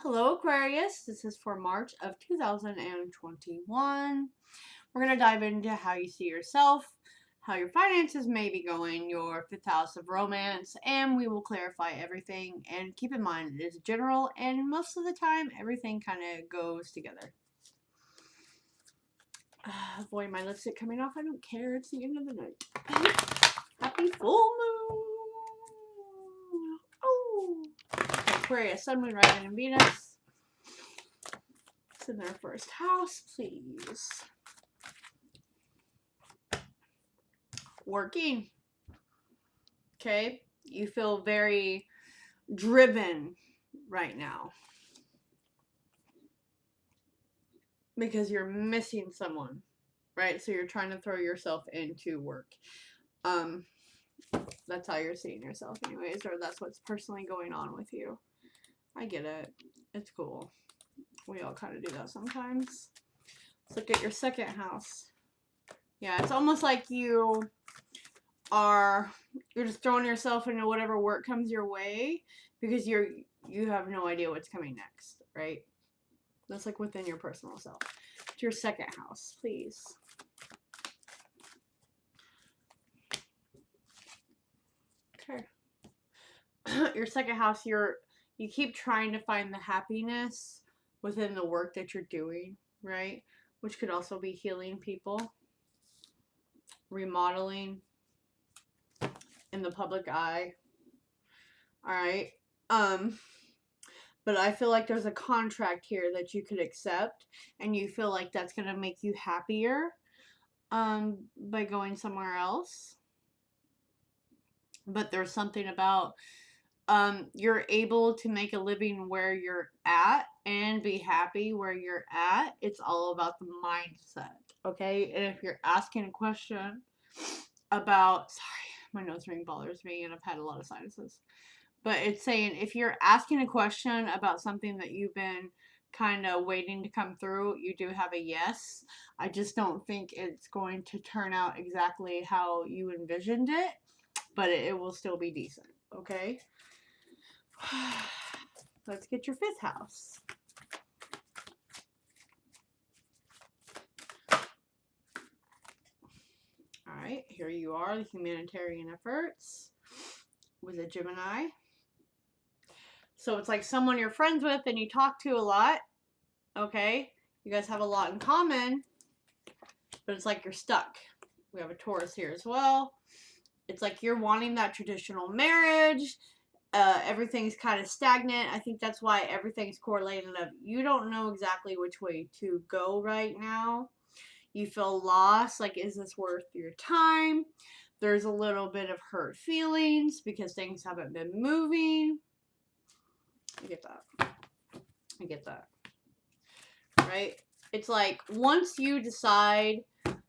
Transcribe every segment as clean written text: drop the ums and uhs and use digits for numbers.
Hello, Aquarius. This is for March of 2021. We're going to dive into how you see yourself, how your finances may be going, your fifth house of romance, and we will clarify everything. And keep in mind, it is general, and most of the time, everything kind of goes together. Avoid my lipstick coming off. I don't care. It's the end of the night. Happy full moon. Oh. Aquarius, Sun, Moon, Rising, and Venus. It's in their first house, please. Working. Okay? You feel very driven right now. Because you're missing someone. Right? So you're trying to throw yourself into work. That's how you're seeing yourself anyways, or that's what's personally going on with you. I get it. It's cool. We all kind of do that sometimes. Let's look at your second house. Yeah, it's almost like you're just throwing yourself into whatever work comes your way because you have no idea what's coming next, right? That's like within your personal self. It's your second house, please. Okay. Your second house, you keep trying to find the happiness within the work that you're doing, right? Which could also be healing people, remodeling in the public eye. All right. But I feel like there's a contract here that you could accept, and you feel like that's gonna make you happier, by going somewhere else. But there's something about you're able to make a living where you're at and be happy where you're at. It's all about the mindset, okay? And if you're asking a question about, sorry, my nose ring bothers me, and I've had a lot of sinuses. But it's saying if you're asking a question about something that you've been kind of waiting to come through, you do have a yes. I just don't think it's going to turn out exactly how you envisioned it, but it will still be decent, okay? Let's get your fifth house. All right, here you are, the humanitarian efforts with a Gemini. So it's like someone you're friends with and you talk to a lot, okay? You guys have a lot in common, but it's like you're stuck. We have a Taurus here as well. It's like you're wanting that traditional marriage. Everything's kind of stagnant. I think that's why everything's correlated up. You don't know exactly which way to go right now. You feel lost. Like, is this worth your time? There's a little bit of hurt feelings because things haven't been moving. I get that. I get that. Right? It's like once you decide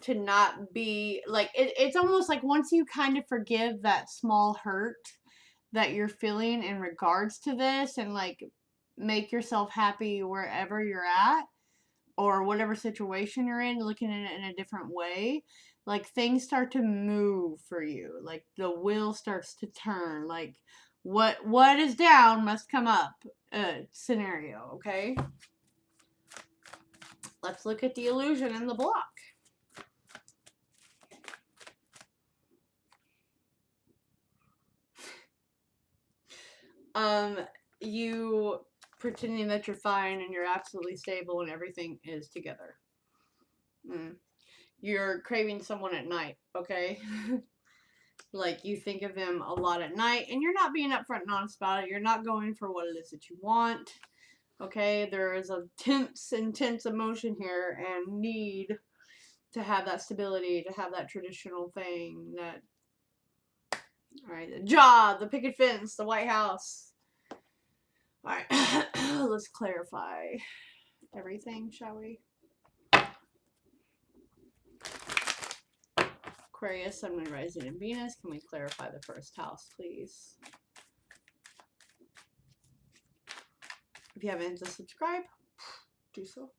to not be like it's almost like once you kind of forgive that small hurt that you're feeling in regards to this and like make yourself happy wherever you're at or whatever situation you're in, looking at it in a different way, like things start to move for you, like the wheel starts to turn, like what is down must come up scenario. Okay, let's look at the illusion in the block. You pretending that you're fine and you're absolutely stable and everything is together. You're craving someone at night, okay? Like you think of them a lot at night and you're not being upfront and honest about it. You're not going for what it is that you want. Okay, there is a intense emotion here and need to have that stability, to have that traditional thing, that, all right, the job, the picket fence, the White House. All right, let's clarify everything, shall we? Aquarius, Sun, Moon, Rising, and Venus. Can we clarify the first house, please? If you haven't to subscribe, do so.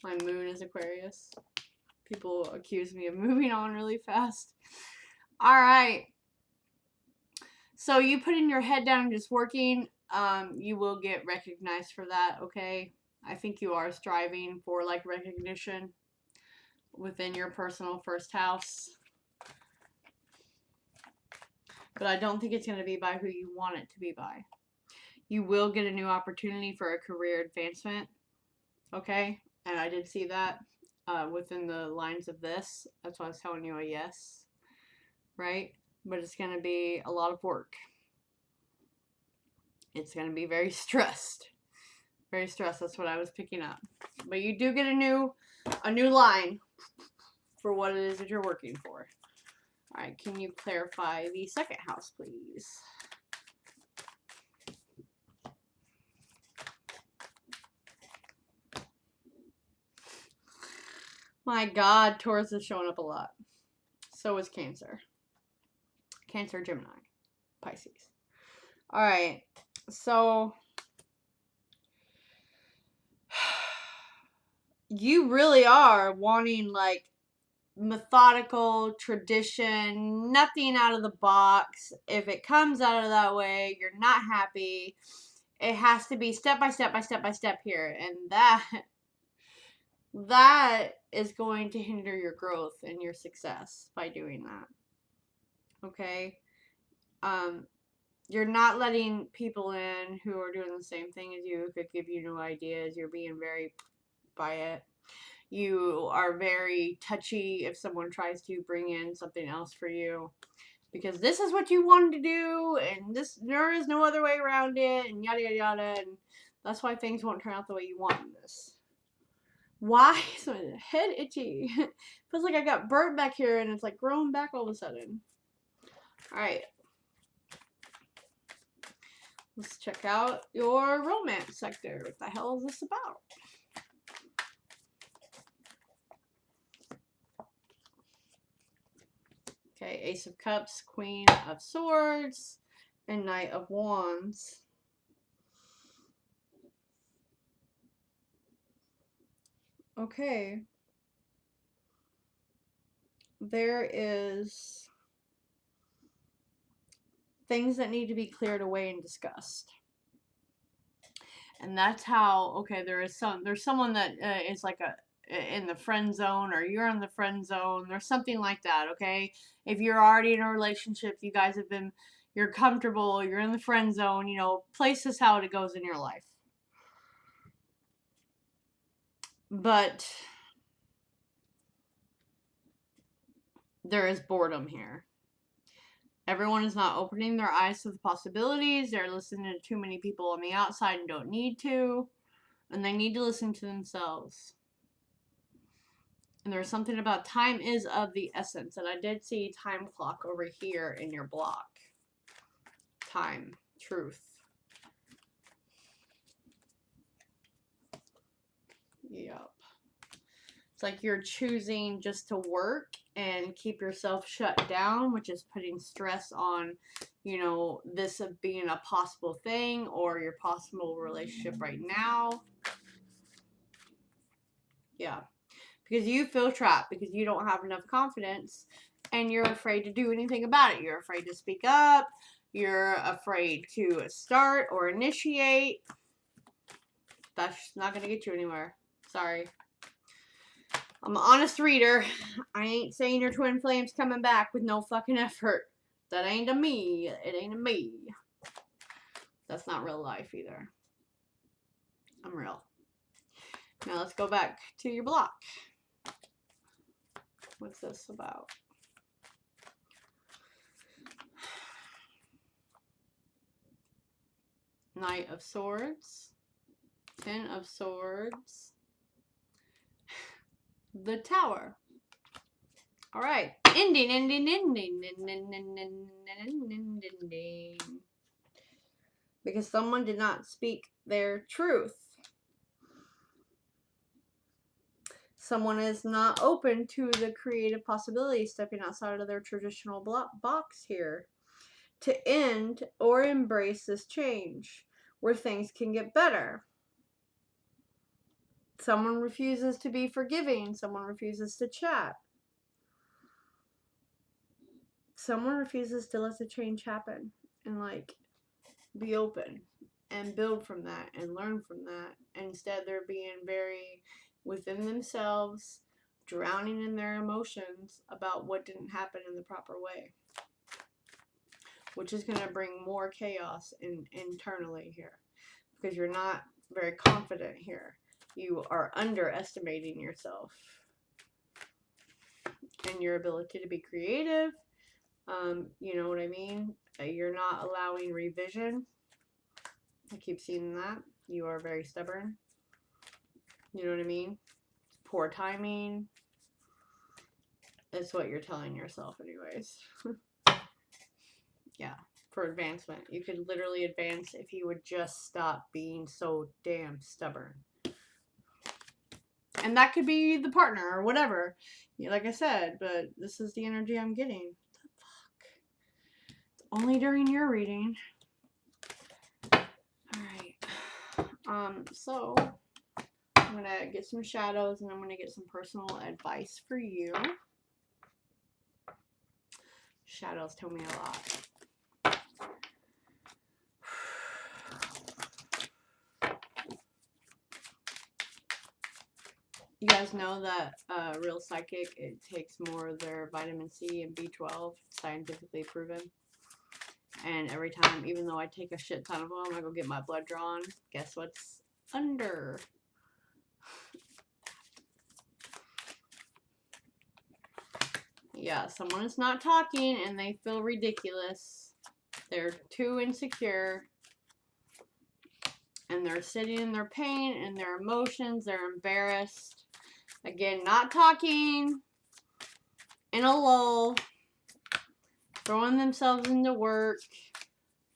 My moon is Aquarius. People accuse me of moving on really fast. All right. So you putting your head down and just working, you will get recognized for that, okay? I think you are striving for like recognition within your personal first house. But I don't think it's going to be by who you want it to be by. You will get a new opportunity for a career advancement, okay? And I did see that within the lines of this. That's why I was telling you a yes, right? But it's going to be a lot of work. It's going to be very stressed. Very stressed. That's what I was picking up. But you do get a new line for what it is that you're working for. All right, can you clarify the second house, please? My God, Taurus is showing up a lot. So is Cancer. Cancer, Gemini, Pisces. All right, so you really are wanting like methodical tradition, nothing out of the box. If it comes out of that way, you're not happy. It has to be step by step by step by step here, and that is going to hinder your growth and your success by doing that. Okay? You're not letting people in who are doing the same thing as you, who could give you new ideas. You're being very by it. You are very touchy if someone tries to bring in something else for you, because this is what you wanted to do, and there is no other way around it, and yada yada yada, and that's why things won't turn out the way you want in this. Why is my head itchy? Feels like I got burnt back here, and it's like growing back all of a sudden. All right. Let's check out your romance sector. What the hell is this about? Okay, Ace of Cups, Queen of Swords, and Knight of Wands. Okay. There is things that need to be cleared away and discussed. And that's how, okay, there's someone that is like in the friend zone, or you're in the friend zone. There's something like that, okay? If you're already in a relationship, you guys have been, you're comfortable, you're in the friend zone, you know, place is how it goes in your life. But there is boredom here. Everyone is not opening their eyes to the possibilities. They're listening to too many people on the outside and don't need to. And they need to listen to themselves. And there's something about time is of the essence. And I did see time clock over here in your block. Time. Truth. Yep. It's like you're choosing just to work and keep yourself shut down, which is putting stress on, you know, this being a possible thing or your possible relationship right now. Yeah. Because you feel trapped because you don't have enough confidence and you're afraid to do anything about it. You're afraid to speak up. You're afraid to start or initiate. That's not going to get you anywhere. Sorry. I'm an honest reader. I ain't saying your twin flame's coming back with no fucking effort. That ain't a me. It ain't a me. That's not real life either. I'm real. Now let's go back to your block. What's this about? Knight of Swords. Ten of Swords. The Tower. All right. Ending. Because someone did not speak their truth. Someone is not open to the creative possibilities, stepping outside of their traditional box here to end or embrace this change where things can get better. Someone refuses to be forgiving. Someone refuses to chat. Someone refuses to let the change happen and like be open and build from that and learn from that. Instead, they're being very within themselves, drowning in their emotions about what didn't happen in the proper way, which is going to bring more chaos internally here, because you're not very confident here. You are underestimating yourself and your ability to be creative. You know what I mean? You're not allowing revision. I keep seeing that. You are very stubborn. You know what I mean? Poor timing. That's what you're telling yourself anyways. Yeah, for advancement. You could literally advance if you would just stop being so damn stubborn. And that could be the partner or whatever. Like I said, but this is the energy I'm getting. What the fuck? It's only during your reading. Alright. So I'm gonna get some shadows and I'm gonna get some personal advice for you. Shadows tell me a lot. You guys know that real psychic, it takes more of their vitamin C and B12, scientifically proven. And every time, even though I take a shit ton of them, I go get my blood drawn. Guess what's under? Yeah, someone is not talking and they feel ridiculous. They're too insecure. And they're sitting in their pain and their emotions. They're embarrassed. Again, not talking. In a lull. Throwing themselves into work.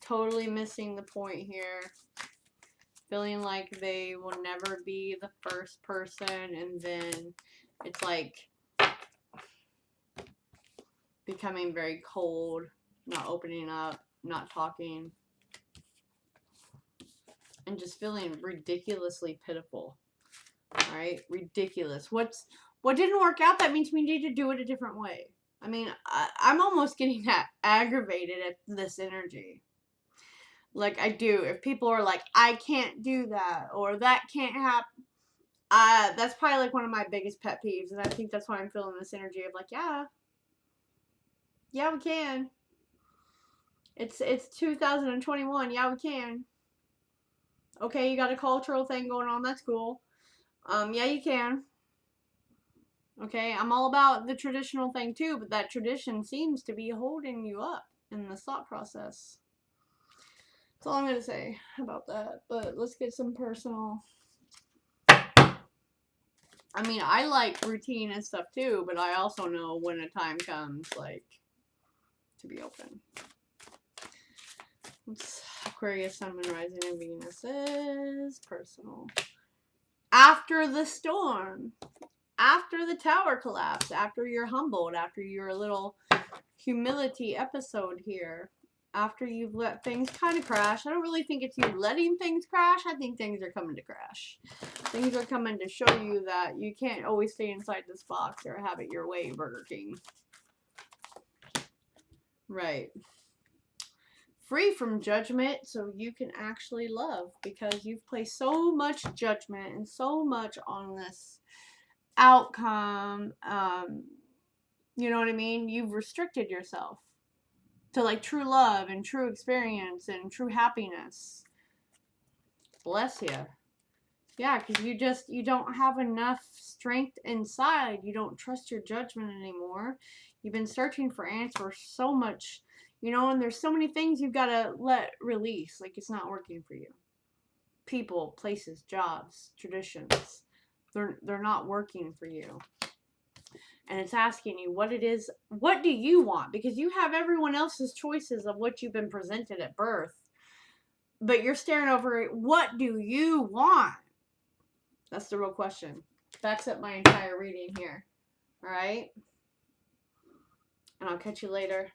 Totally missing the point here. Feeling like they will never be the first person. And then it's like becoming very cold. Not opening up. Not talking. And just feeling ridiculously pitiful. Alright? Ridiculous. What didn't work out, that means we need to do it a different way. I mean, I'm almost getting aggravated at this energy. Like, I do. If people are like, I can't do that, or that can't happen, that's probably like one of my biggest pet peeves. And I think that's why I'm feeling this energy of like, yeah, we can. It's 2021. Yeah, we can. Okay, you got a cultural thing going on. That's cool. Yeah, you can. Okay, I'm all about the traditional thing too, but that tradition seems to be holding you up in the thought process. That's all I'm going to say about that. But let's get some personal. I mean, I like routine and stuff too, but I also know when a time comes, like, to be open. It's Aquarius, Sun, Moon, Rising, and Venus is personal. After the storm, after the tower collapse, after you're humbled, after your little humility episode here, after you've let things kind of crash. I don't really think it's you letting things crash. I think things are coming to crash. Things are coming to show you that you can't always stay inside this box or have it your way, Burger King. Right. Free from judgment so you can actually love, because you've placed so much judgment and so much on this outcome. You know what I mean? You've restricted yourself to like true love and true experience and true happiness. Bless you. Yeah, because you don't have enough strength inside. You don't trust your judgment anymore. You've been searching for answers so much, you know, and there's so many things you've got to let release. Like, it's not working for you. People, places, jobs, traditions. They're not working for you. And it's asking you what it is. What do you want? Because you have everyone else's choices of what you've been presented at birth. But you're staring over, what do you want? That's the real question. Backs up my entire reading here. Alright? And I'll catch you later.